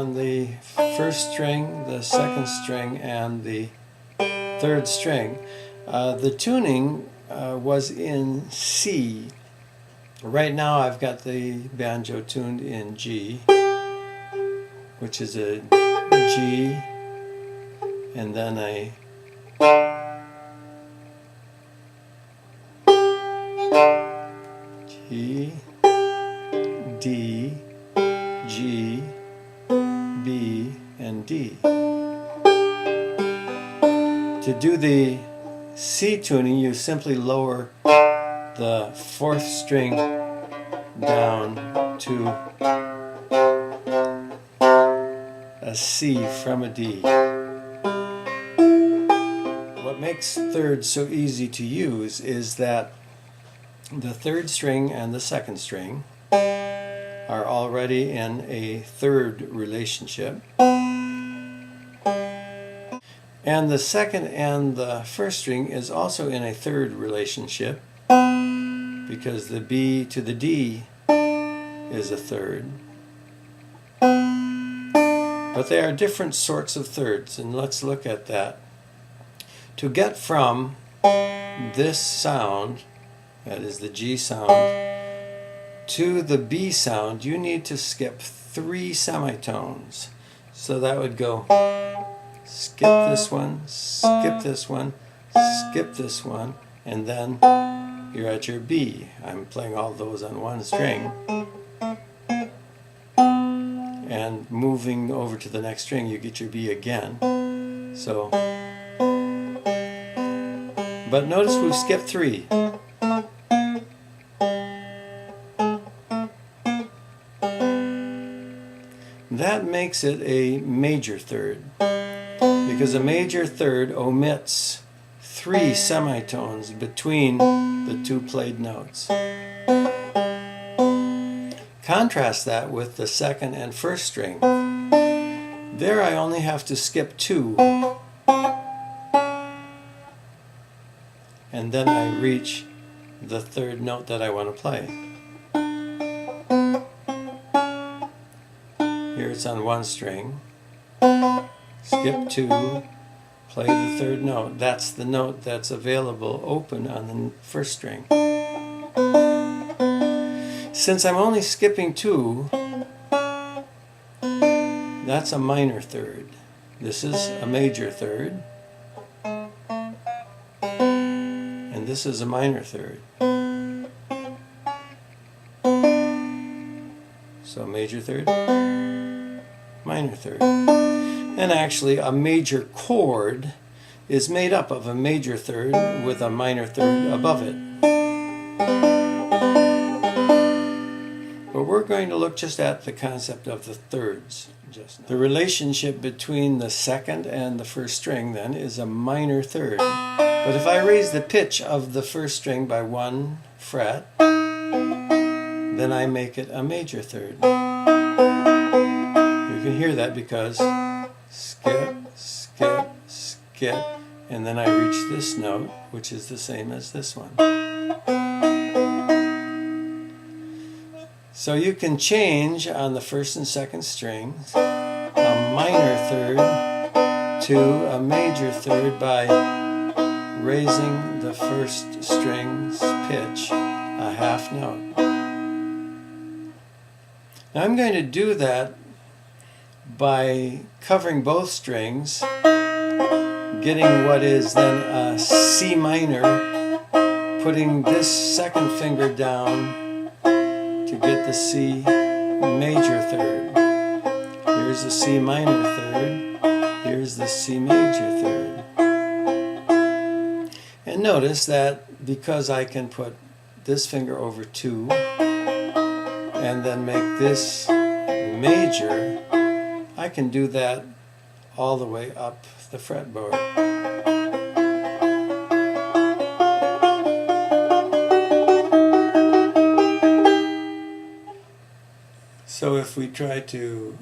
on the first string, the second string, and the third string. The tuning was in C. Right now I've got the banjo tuned in G, which is a G, and then a G, D, G, B, and D. To do the C tuning, you simply lower the fourth string down to a C from a D. What makes thirds so easy to use is that the third string and the second string are already in a third relationship, and the second and the first string is also in a third relationship, because the B to the D is a third. But they are different sorts of thirds, and let's look at that. To get from this sound, that is the G sound, to the B sound, you need to skip 3 semitones. So that would go skip this one, skip this one, skip this one, and then you're at your B. I'm playing all those on one string. And moving over to the next string, you get your B again. So, but notice we've skipped 3. That makes it a major third, because a major third omits 3 semitones between the 2 played notes. Contrast that with the second and first string. There I only have to skip 2, and then I reach the third note that I want to play. Here it's on one string, skip 2, play the third note. That's the note that's available open on the first string. Since I'm only skipping 2, that's a minor third. This is a major third, and this is a minor third. So major third, minor third. And actually a major chord is made up of a major third with a minor third above it. But we're going to look just at the concept of the thirds just now. The relationship between the second and the first string then is a minor third. But if I raise the pitch of the first string by 1 fret, then I make it a major third. You can hear that because skip, skip, skip, and then I reach this note, which is the same as this one. So you can change on the first and second strings a minor third to a major third by raising the first string's pitch a half note. Now I'm going to do that by covering both strings, getting what is then a C minor, putting this second finger down to get the C major third. Here's the C minor third, here's the C major third. And notice that because I can put this finger over 2 and then make this major, I can do that all the way up the fretboard. So if we try to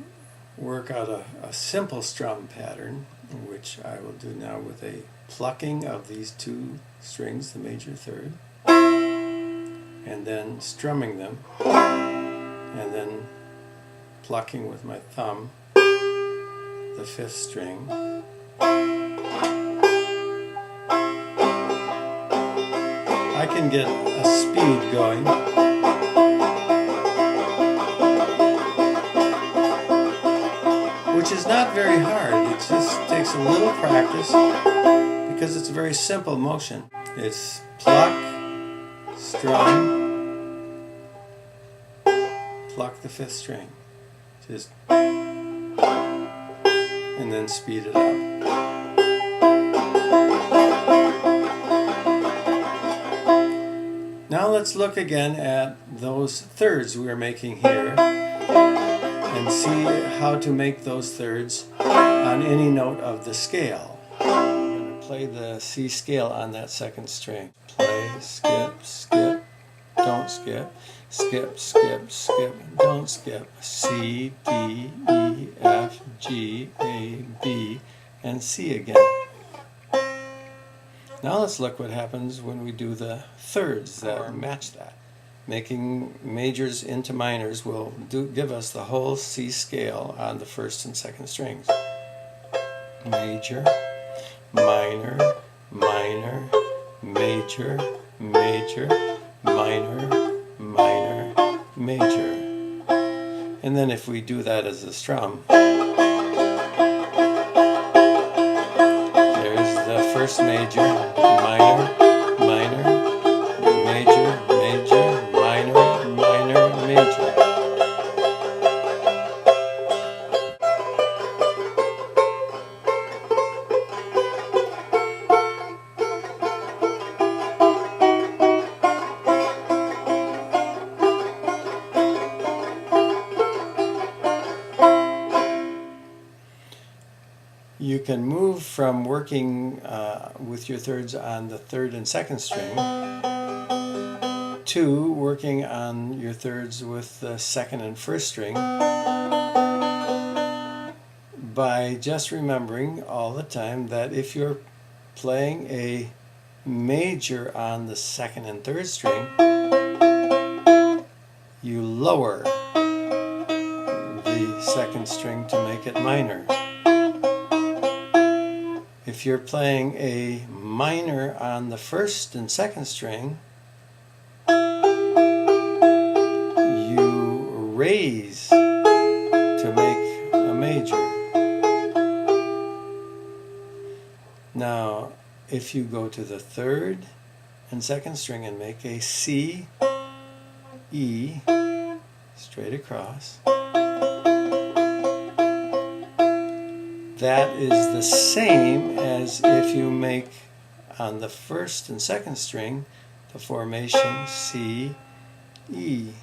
work out a simple strum pattern, which I will do now with a plucking of these 2 strings, the major third, and then strumming them, and then plucking with my thumb, the 5th string. I can get a speed going. Which is not very hard. It just takes a little practice because it's a very simple motion. It's pluck, strum, pluck the 5th string. Just, and then speed it up. Now let's look again at those thirds we are making here and see how to make those thirds on any note of the scale. I'm going to play the C scale on that 2nd string. Play, skip, skip, don't skip, skip, skip, skip, don't skip. C, D, E, F, G, A, B, and C again. Now let's look what happens when we do the thirds that match that. Making majors into minors will give us the whole C scale on the 1st and 2nd strings. Major, minor, minor, major, major, minor, minor, major. And then if we do that as a strum, there's the 1st major, minor, minor, major, major, minor, minor, major. You can move from working with your thirds on the 3rd and 2nd string to working on your thirds with the 2nd and 1st string by just remembering all the time that if you're playing a major on the 2nd and 3rd string, you lower the 2nd string to make it minor. If you're playing a minor on the 1st and 2nd string, you raise to make a major. Now, if you go to the 3rd and 2nd string and make a C, E, straight across, that is the same as if you make on the 1st and 2nd string the formation C, E.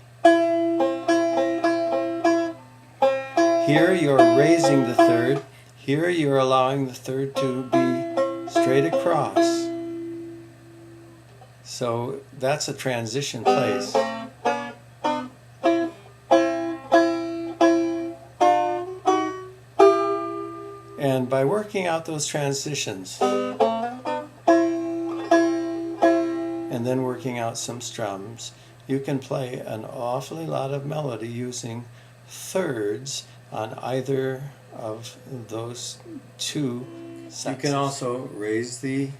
Here you're raising the 3rd, here you're allowing the 3rd to be straight across. So that's a transition place. And by working out those transitions and then working out some strums, you can play an awfully lot of melody using thirds on either of those two sections. You can also raise the